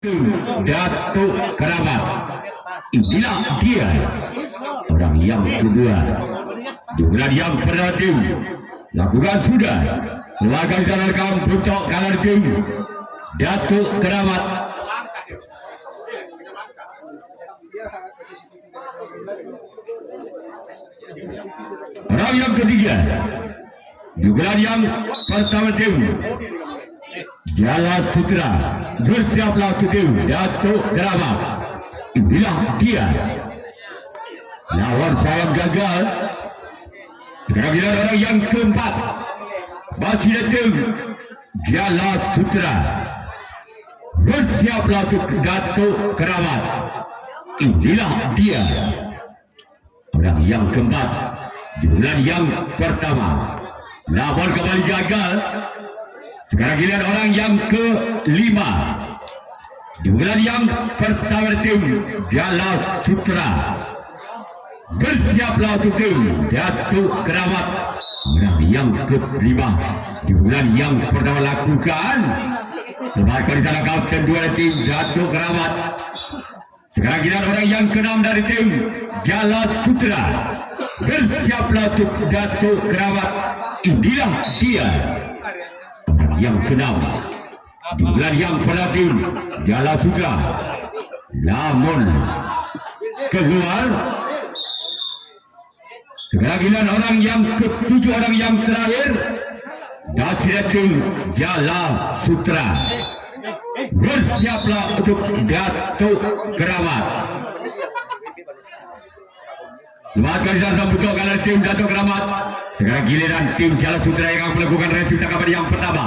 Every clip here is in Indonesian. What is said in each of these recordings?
Datuk Keramat. Inilah dia orang yang kedua. Di bulan yang pertama tim lakukan sudah lakukan jalankan bentuk kanan tim Datuk Keramat. Orang yang ketiga di bulan yang pertama tim Jala Sutra. Bersiaplah tim Datuk Keramat. Inilah dia lawan saya gagal. Sekarang bila orang yang keempat masih datang Jala Sutra. Bersiaplah Datuk Keramat. Inilah dia orang yang keempat di bulan yang pertama. Lawan kembali gagal. Sekarang giliran orang yang kelima di bulan yang pertama tim Jala Sutra. Bersiaplah untuk tim Datuk Keramat. Orang yang kelima di bulan yang pertama lakukan sebagai di sana kapten dua tim Datuk Keramat. Sekarang giliran orang yang keenam dari tim Jala Sutra. Bersiaplah untuk Datuk Keramat. Inilah dia yang keenam di bulan yang pertama tim Jala Sutra. Namun keluar. Sekarang giliran orang yang ketujuh, orang yang terakhir dari tim Jala Sutra. Bersiaplah untuk Datuk Keramat. Semakin datang bentuk kanan tim Datuk Keramat. Sekarang giliran tim Jala Sutra yang akan melakukan review tangkapan yang pertama.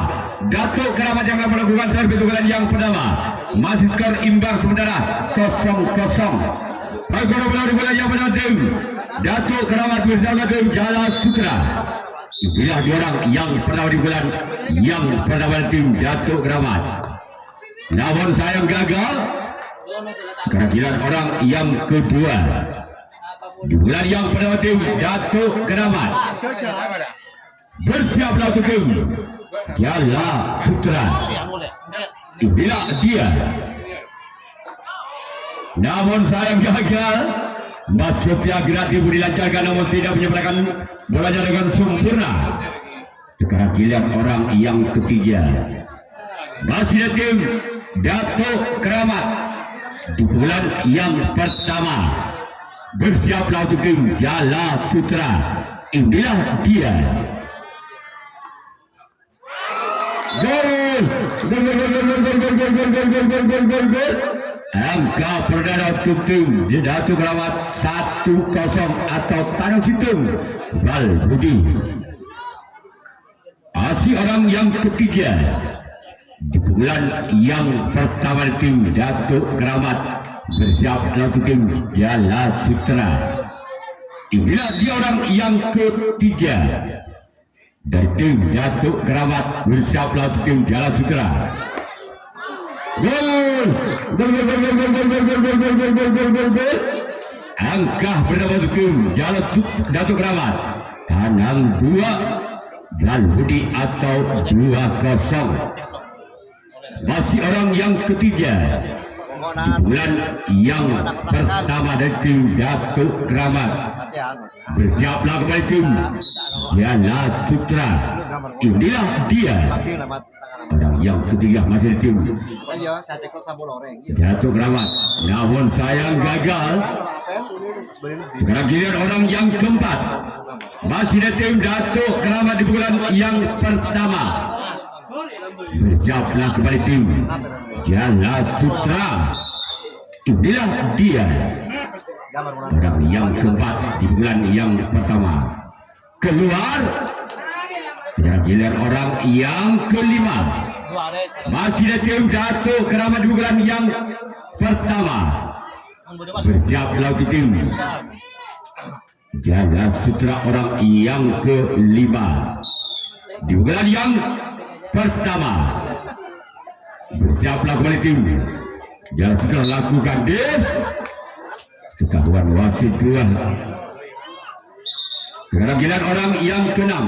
Datuk Keramat yang akan melakukan review tangkapan yang pertama. Masih skor imbang sementara 0-0. Baik bola di bola yang pertama tim Datuk Keramat bersama tim Jala Sutra. Inilah dua orang yang pertama di bulan yang pertama tim Datuk Keramat. Namun sayang gagal. Sekarang giliran orang yang kedua di bulan yang pertama tim Datuk Keramat. Bersiaplah untuk tim Jala Sutra. Inilah dia. Namun sayang gagal. Mas Sofia Grati dilancarkan namun tidak menyempurnakan bolanya dengan sempurna. Sekarang giliran orang yang ketiga. Masih tim Datuk Keramat di bulan yang pertama. Bersiaplah untuk tim Jala Sutra. Inilah dia. Gol! Gol! Angka perdana untuk tim Datuk Keramat 1-0 atau Tanah Situng Bal Budi. Masih orang yang ketiga di bulan yang pertama tim Datuk Keramat. Bersiaplah untuk tim Jala Sutra. Inilah dia orang yang ketiga dari tim Datuk Keramat. Bersiaplah untuk tim Jala Sutra. Gol! Angka pertama untuk tim Jala Datuk Keramat. Tanang 2 Bal Budi atau 2-0. Masih orang yang ketiga bulan yang pertama dari tim Datuk Keramat. Bersiaplah kembali tim Jala Sutra. Inilah dia orang yang ketiga masih di tim Datuk Keramat. Namun sayang gagal. Sekarang giliran orang yang keempat. Masih di tim Datuk Keramat di bulan yang pertama. Bersiaplah kembali tim Jala Sutra. Inilah dia orang yang keempat di bulan yang pertama. Keluar. Sekarang giliran orang yang kelima. Masih di tim Datuk Keramat di bulan yang pertama. Bersiaplah untuk tim Jala Sutra orang yang kelima di bulan yang pertama. Bersiaplah kembali tim Jala Sutra lakukan des. Ketahuan wasit 2. Sekarang giliran orang yang keenam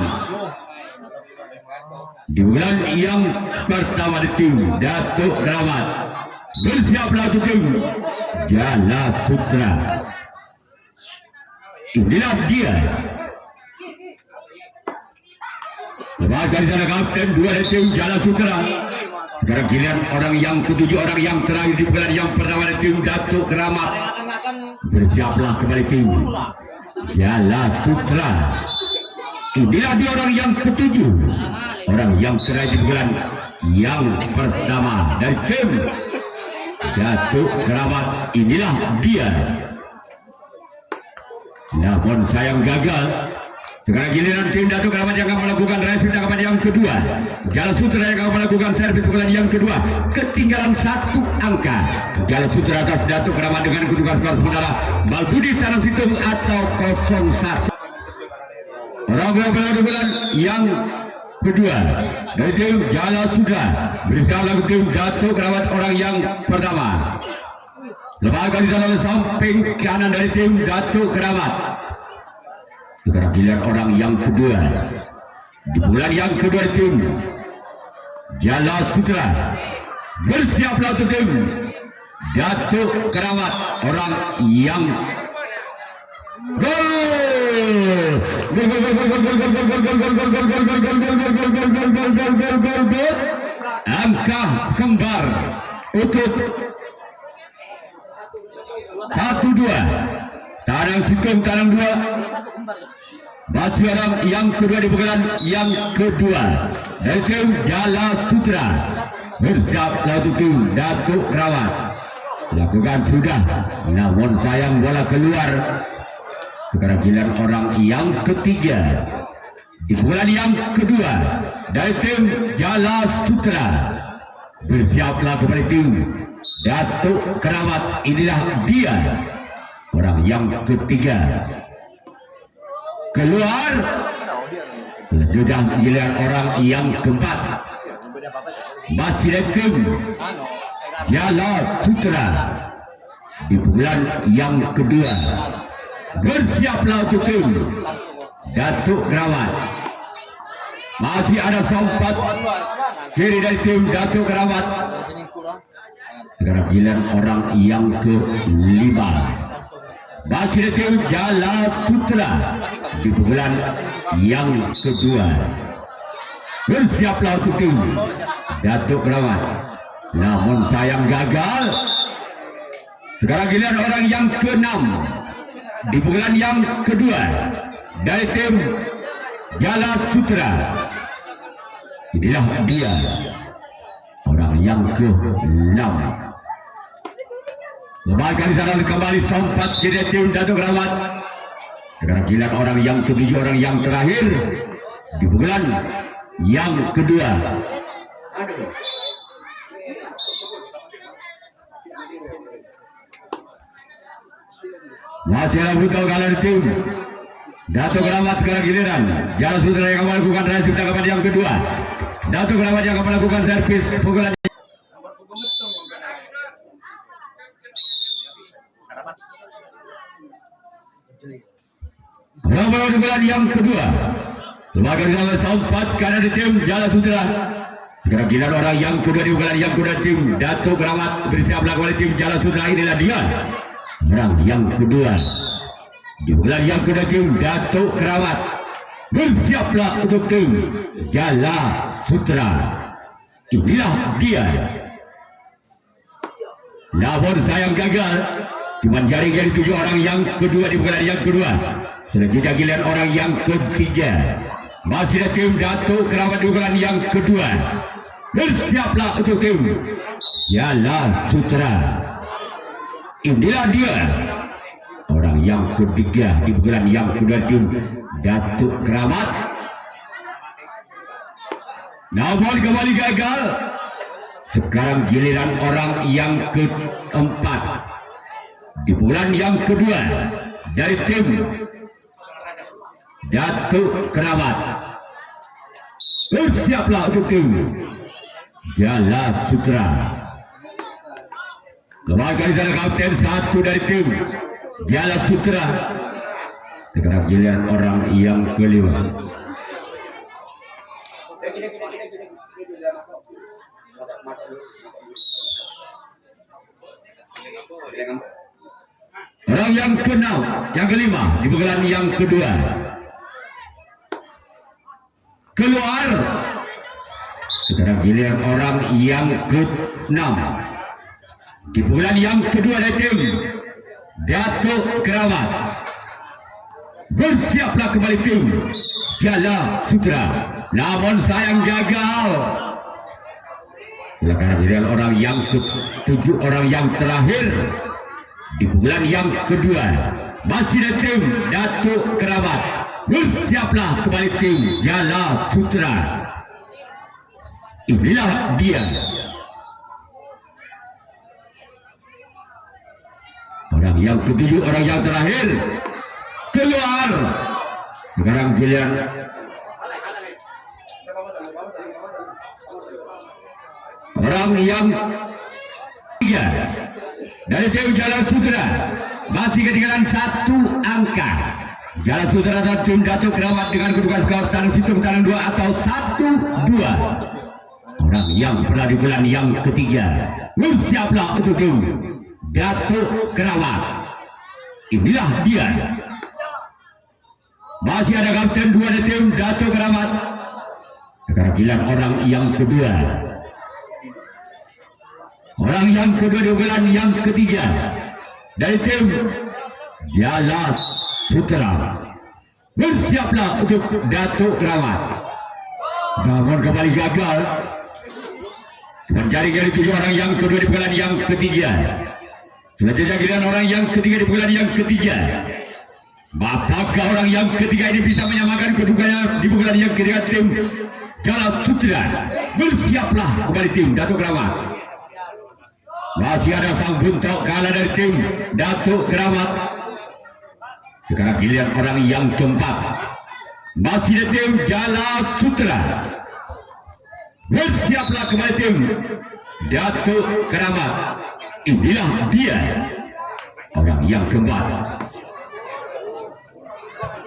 di bulan yang pertama di tim Datuk Keramat. Bersiaplah untuk tim Jala Sutra. Inilah dia. Sebagai sana kapten dua dari tim Jala Sutra. Sekarang giliran orang yang ketujuh, orang yang terakhir di bulan yang pertama dari tim Datuk Keramat. Bersiaplah kembali tim Jala Sutra. Inilah dia orang yang ketujuh, orang yang terakhir di bulan yang pertama dari tim Datuk Keramat. Inilah dia. Namun sayang gagal. Sekarang giliran tim Datuk Keramat yang akan melakukan resip tangkapan yang kedua. Jala Sutra yang akan melakukan servis pukulan yang kedua. Ketinggalan satu angka. Jala Sutra atas Datuk Keramat dengan kedudukan skor sementara Balbudi Sarang Situng atau 0-1. Orang pukulan yang kedua dari tim Jala Sutra bersama lagu tim Datuk Keramat orang yang pertama. Lepas kali dalam samping kanan dari tim Datuk Keramat. Sekarang giliran orang yang kedua di bulan yang kedua dari tim Jala Sutra. Bersiaplah untuk tim Datuk Keramat orang yang angka kembar untuk 1-2. Tarang Situng tarang 2. Masih orang yang kedua di pukulan yang kedua dari tim Jala Sutra. Bersiaplah untuk tim Datuk Keramat. Lakukan sudah, namun sayang bola keluar. Sekarang giliran orang yang ketiga di pukulan yang kedua dari tim Jala Sutra. Bersiaplah kepada tim Datuk Keramat. Inilah dia orang yang ketiga. Keluar. Sudah giliran orang yang keempat. Masih dari tim Jala Sutra di bulan yang kedua. Bersiaplah untuk tim Datuk Keramat. Masih ada sempat kiri dari tim Datuk Keramat. Sekarang giliran orang yang kelima. Masih dari tim Jala Sutra di bulan yang kedua. Bersiaplah untuk tim Datuk Keramat. Namun sayang gagal. Sekarang giliran orang yang keenam di bulan yang kedua dari tim Jala Sutra. Inilah dia orang yang ke-6. Lembaga di sana kembali sempat jadi tim Datuk Keramat. Sekarang giliran orang yang ke-7, orang yang terakhir di bulan yang kedua. Masih ada butuh kalah tim Datuk Keramat. Sekarang giliran Jala Sutra yang akan melakukan resip tangkapan yang kedua. Datuk Keramat yang akan melakukan servis pukulan. Pukulan yang kedua. Sebagai dalam sempat karena di tim Jala Sutra. Sekarang giliran orang yang kedua di pukulan yang kedua tim Datuk Keramat. Bersiap melakukan tim Jala Sutra. Inilah dia orang yang kedua di bulan yang kedua tim Datuk Keramat. Bersiaplah untuk tim Jala Sutra. Inilah dia. Namun sayang gagal. Cuma jaring-jaring 7 orang yang kedua di bulan yang kedua. Selanjutnya giliran orang yang ketiga. Masih ada tim Datuk Keramat di bulan yang kedua. Bersiaplah untuk tim Jala Sutra. Inilah dia orang yang ketiga di bulan yang kedua tim Datuk Keramat. Namun kembali gagal. Sekarang giliran orang yang keempat di bulan yang kedua dari tim Datuk Keramat. Bersiaplah untuk tim Jala Sutra. Lembaga di sana kapten 1 dari tim Jala Sutra. Sekarang giliran orang yang kelima. Orang yang keenam, yang kelima di pukulan yang kedua. Keluar. Sekarang giliran orang yang ke-6 di pukulan yang kedua dari tim Datuk Keramat. Bersiaplah kembali tim Jala Sutra, namun sayang gagal. Sekarang giliran orang yang ke-7, orang yang terakhir di pukulan yang kedua, masih dari tim Datuk Keramat. Bersiaplah kembali tim Jala Sutra. Inilah dia orang yang ke-7, orang yang terakhir. Keluar. Sekarang giliran orang yang ketiga dari tim Jala Sutra, masih ketinggalan 1 angka. Jala Sutra dan tim Datuk Keramat dengan kedudukan skor tangan hitung tangan 2 atau 1-2. Orang yang berada di bulan yang ketiga. Bersiaplah untuk tim Datuk Keramat. Inilah dia. Masih ada kapten 2 dari tim Datuk Keramat. Sekarang giliran orang yang kedua. Orang yang kedua di bulan yang ketiga dari tim Jala Sutra. Bersiaplah untuk Datuk Keramat. Namun kembali gagal. Mencari dari 7 orang yang kedua di bulan yang ketiga. Selanjutnya giliran orang yang ketiga di bulan yang ketiga. Apakah orang yang ketiga ini bisa menyamakan kedudukannya di bulan yang ketiga tim Jala Sutra? Bersiaplah kembali tim Datuk Keramat. Masih ada sang buntok kalah dari tim Datuk Keramat. Sekarang giliran orang yang keempat, masih dari tim Jala Sutra. Bersiaplah kembali tim Datuk Keramat. Inilah dia orang yang keempat.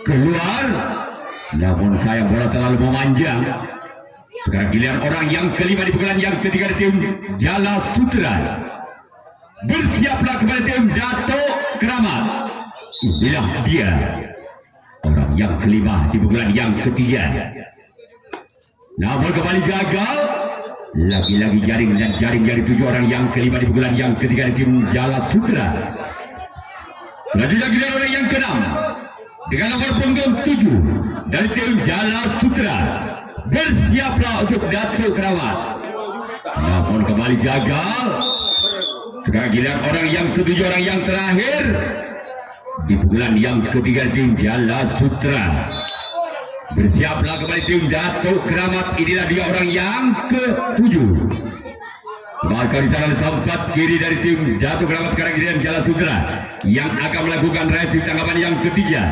Keluar, namun sayang bola terlalu memanjang. Sekarang giliran orang yang kelima di pukulan yang ketiga di tim Jala Sutra. Bersiaplah kembali tim Datuk Keramat. Inilah dia orang yang kelima di pukulan yang ketiga. Namun kembali gagal. Lagi-lagi jaring dan jaring dari 7 orang yang kelima di pukulan yang ketiga di tim Jala Sutra. Selanjutnya giliran orang yang keenam dengan nomor punggung 7 dari tim Jala Sutra. Bersiaplah untuk Datuk Keramat. Namun kembali gagal. Sekarang giliran orang yang ke-7, orang yang terakhir di pukulan yang ketiga tim Jala Sutra. Bersiaplah kembali tim Datuk Keramat. Inilah dia orang yang ke-7. Maka di tangan sempat kiri dari tim Datuk Keramat. Sekarang giliran Jala Sutra yang akan melakukan review tanggapan yang ketiga.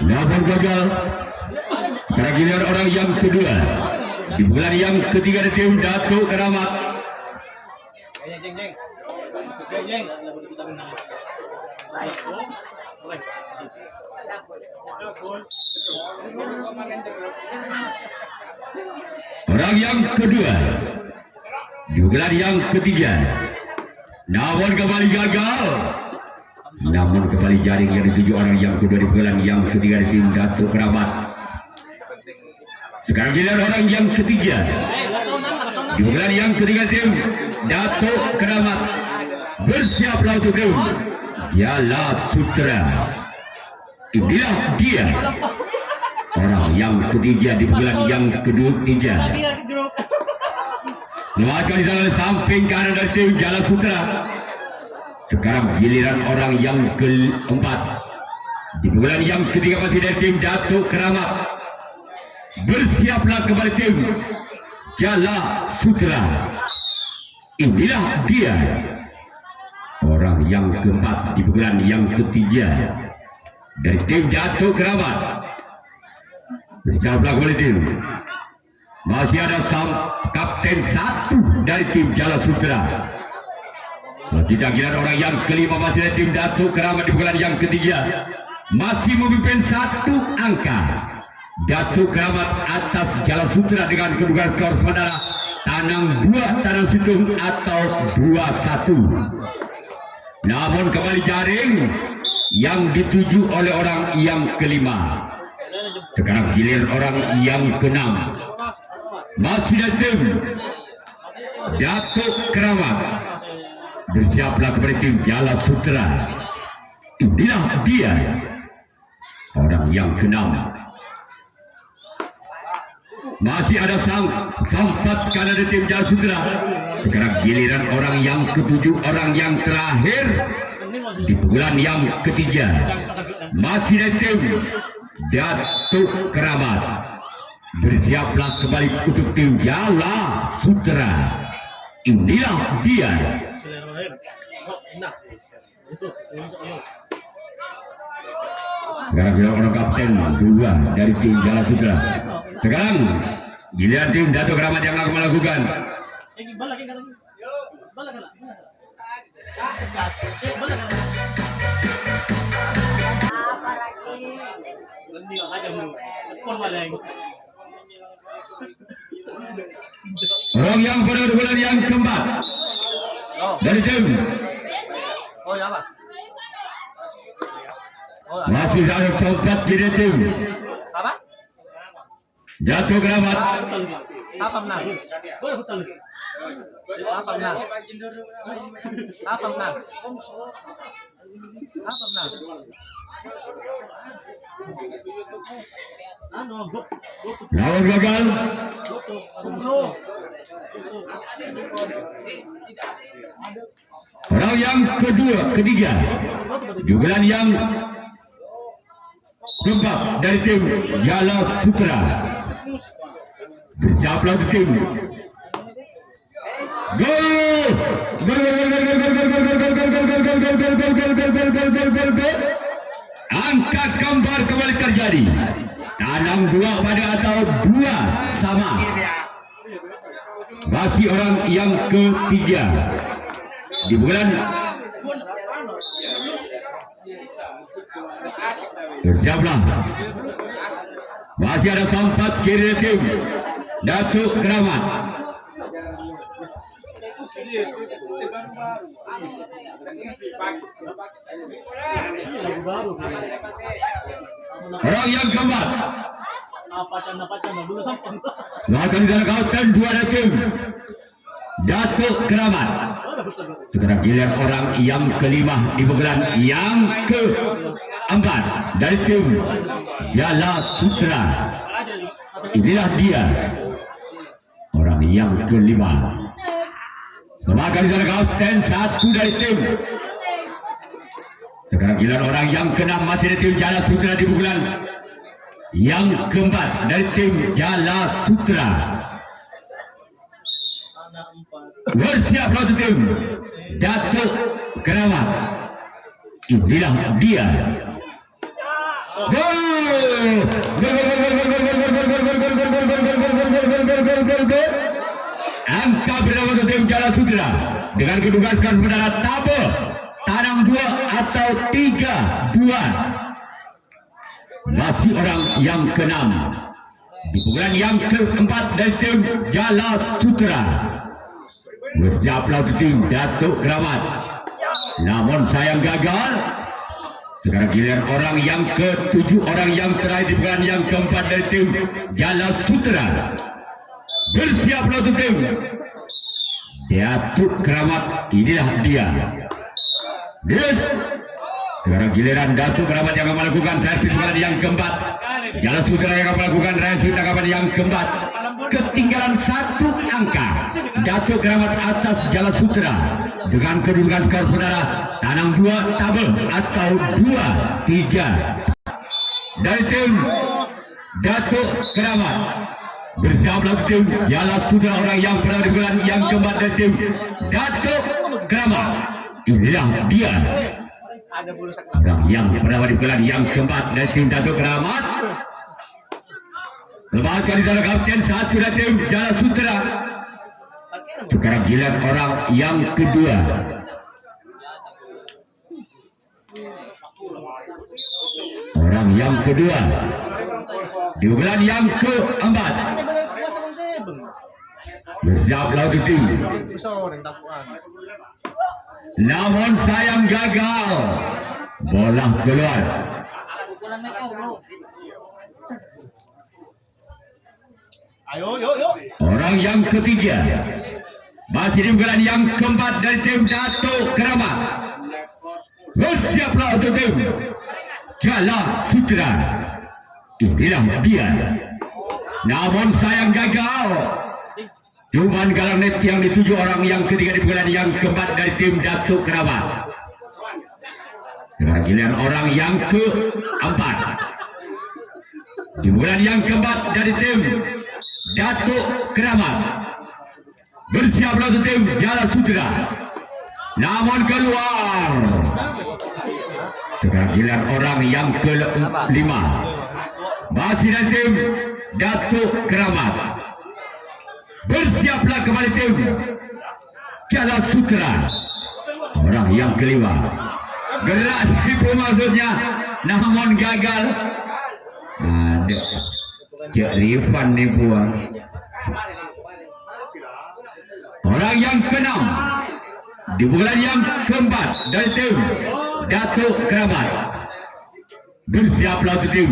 Namun gagal. Sekarang giliran orang yang kedua di bulan yang ketiga dari tim Datuk Keramat. Orang yang kedua di bulan yang ketiga. Namun kembali gagal. Namun kembali jaring dari 7 orang yang kedua di bulan yang ketiga di tim Datuk Keramat. Sekarang giliran orang yang ketiga di bulan yang ketiga tim Datuk Keramat. Bersiaplah untuk tim Jala Sutra. Inilah dia orang yang ketiga di bulan yang ketiga. Melakukan di dalam samping kanan dari tim Jala Sutra. Sekarang giliran orang yang keempat di bulan yang ketiga masih dari tim Datuk Keramat. Bersiaplah kembali tim Jala Sutra. Inilah dia orang yang keempat di bulan yang ketiga dari tim Datuk Keramat. Bersiaplah kembali tim. Masih ada sang kapten 1 dari tim Jala Sutra. Tidak kira orang yang kelima masih dari tim Datuk Keramat di bulan yang ketiga. Masih memimpin 1 angka. Datuk Keramat atas Jala Sutra dengan kedudukan skor sementara tanam 2 tanam situng atau 2-1. Namun kembali jaring yang dituju oleh orang yang kelima. Sekarang giliran orang yang keenam. Masih datang Datuk Keramat. Bersiaplah kepada tim Jala Sutra. Inilah dia orang yang keenam. Masih ada sampat karena ada tim Jala Sutra. Sekarang giliran orang yang ketujuh, orang yang terakhir di bulan yang ketiga. Masih ada tim Datuk Keramat. Bersiaplah kembali untuk tim Jala Sutra. Inilah dia. Sekarang kita orang kapten 2 dari tim Jala Sutra. Sekarang giliran tim Datuk Keramat yang akan melakukan. Orang yang pada bulan yang keempat dari tim. Oh ya lah. Masih ada sempat jadi tim. Apa? Datuk Keramat. Apa menang? Apa menang? Apa menang? Apa menang? Lawan gagal. Orang yang ketiga di bulan yang keempat dari tim Jala Sutra. Bersiaplah tim. Gol! Angka gambar kembali terjadi. Tanam 2 pada atau 2 sama. Masih orang yang ketiga di bulan. Bersiaplah. Masih ada sampat kiri tim Datuk Keramat. Orang yang keempat. Lakukan dengan kawasan 2 dari tim Datuk Keramat. Sekarang giliran orang yang kelima di bulan yang keempat dari tim Jala Sutra. Inilah dia orang yang kelima. Semakan dengan kawasan 1 dari tim. Sekarang giliran orang yang keenam masih dari tim Jala Sutra di bulan yang keempat dari tim Jala Sutra. Bersiaplah tim Datuk Keramat. Inilah dia. Angka bersama tim Jala Sutra dengan kedugaskan saudara tabel tanam 2 atau 3-2. Masih orang yang keenam di bulan yang keempat dari tim Jala Sutra. Bersiaplah tim Datuk Keramat. Namun sayang gagal. Sekarang giliran orang yang ke-7, orang yang terakhir di bulan yang keempat dari tim Jala Sutra. Bersiaplah tim Datuk Keramat. Inilah dia. Yes. Sekarang giliran Datuk Keramat yang akan melakukan servis bulan yang keempat. Jala Sutra yang akan melakukan servis tangkapan yang keempat. Ketinggalan 1 angka. Datuk Keramat atas Jala Sutra dengan kedudukan skor saudara tanam 2 tabel atau 2-3 dari tim Datuk Keramat. Bersiaplah tim Jala Sutra orang yang pernah di bulan yang keempat dari tim Datuk Keramat. Inilah dia orang yang pernah di bulan yang keempat dari tim Datuk Keramat. Lepas kali dalam kapten 1 dari tim Jala Sutra. Sekarang giliran orang yang kedua. Orang yang kedua di bulan yang keempat. Bersiaplah untuk tim. Besar yang tapuan. Namun sayang gagal. Bola keluar. Ayo, yuk, yuk. Orang yang ketiga masih di bulan yang keempat dari tim Datuk Keramat. Bersiaplah untuk tim Jala Sutra. Inilah dia. Namun sayang gagal. Cuman galang net yang dituju orang yang ketiga di bulan yang keempat dari tim Datuk Keramat. Giliran orang yang keempat di bulan yang keempat dari tim Datuk Keramat. Bersiaplah untuk tim Jala Sutra. Namun keluar. Sekarang giliran orang yang kelima masih dari tim Datuk Keramat. Bersiaplah kembali tim Jala Sutra. Orang yang kelima gerak tipu maksudnya, namun gagal. Ada Cik Rifan ni buang. Orang yang keenam di bulan yang keempat dari tim Datuk Keramat. Bersiaplah untuk tim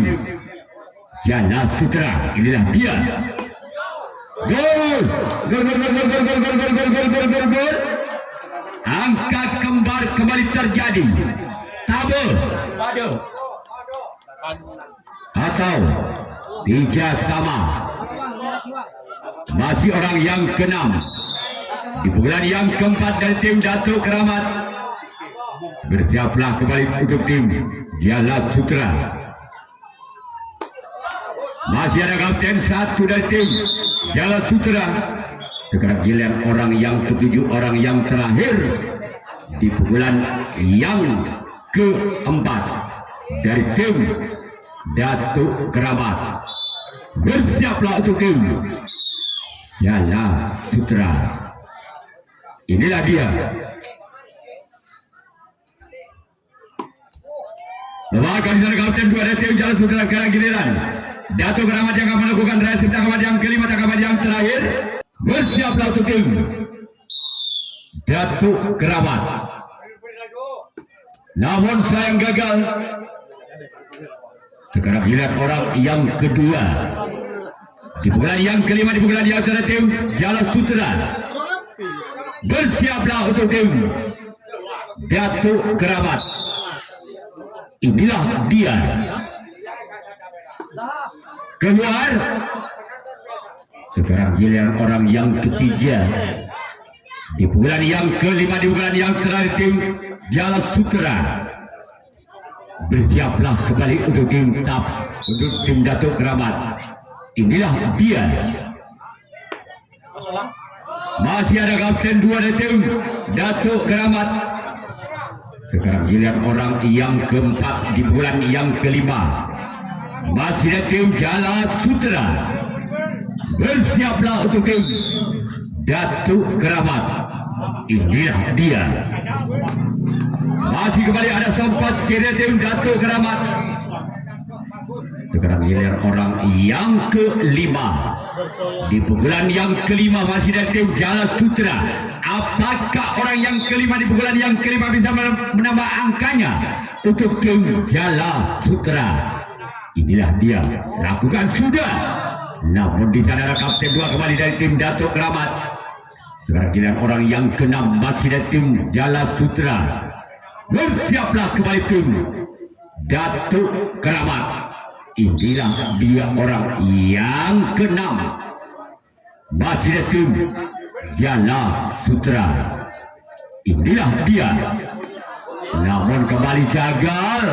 Jala Sutra. Inilah dia. Gol! Gol, gol, gol, gol, gol, gol, gol, gol, gol, gol, gol, gol. Angka kembar kembali terjadi. Tabur. Atau tiga sama. Masih orang yang keenam di bulan yang keempat dari tim Datuk Keramat. Bersiaplah kembali untuk tim Jala Sutra. Masih ada kapten satu dari tim Jala Sutra. Sekarang giliran orang yang ketujuh, orang yang terakhir di bulan yang keempat dari tim Datuk Keramat. Bersiaplah untuk tim Jala Sutra. Inilah dia. Lewakan di sana kapten dua dari tim Jala Sutra. Sekarang giliran Datuk Keramat yang akan melakukan resip tangkapan yang kelima, tangkapan yang terakhir. Bersiaplah untuk tim Datuk Keramat. Namun sayang gagal. Sekarang giliran orang yang kedua di bulan yang kelima, di bulan yang terakhir tim Jala Sutra. Bersiaplah untuk tim Datuk Keramat. Inilah dia. Keluar. Sekarang giliran orang yang ketiga di bulan yang kelima, di bulan yang terakhir tim Jala Sutra. Bersiaplah kembali untuk tim Datuk Keramat. Inilah dia. Masih ada kapten dua dari tim Datuk Keramat. Sekarang giliran orang yang keempat di bulan yang kelima. Masih ada tim Jala Sutra. Bersiaplah untuk tim Datuk Keramat. Inilah dia. Masih kembali ada sempat kira tim Datuk Keramat. Sekarang giliran orang yang kelima. Di bulan yang kelima masih ada tim Jala Sutra. Apakah orang yang kelima di bulan yang kelima bisa menambah angkanya untuk tim Jala Sutra? Inilah dia. Lakukan sudah. Namun di sana ada kapten dua kembali dari tim Datuk Keramat. Sekarang giliran orang yang keenam masih dari tim Jala Sutra. Bersiaplah kembali tim Datuk Keramat. Inilah dia orang yang keenam masih dari tim Jala Sutra. Inilah dia. Namun kembali gagal.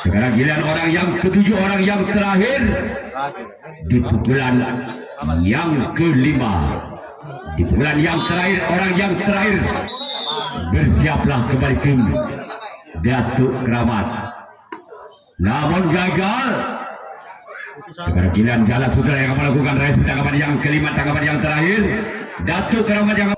Sekarang giliran orang yang ketujuh, orang yang terakhir di bulan yang kelima. Di bulan yang terakhir, orang yang terakhir. Bersiaplah kembali tim Datuk Keramat. Namun gagal. Sekarang giliran Jala Sutra yang akan melakukan resip tangkapan yang kelima, tangkapan yang terakhir. Datuk Keramat yang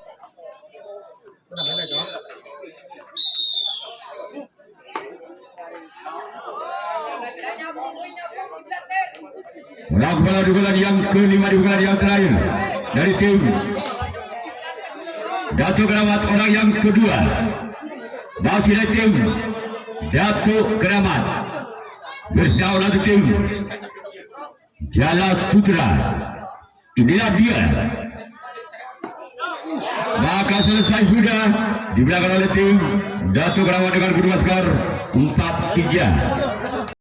Bola di bulan yang kelima, di bulan yang terakhir. dari tim Datuk Keramat orang yang kedua. Masih dari tim Datuk Keramat bersama satu tim Jala Sutra. Inilah dia. Maka selesai sudah di belakang oleh tim Datuk Keramat dengan kedua skor 4-3.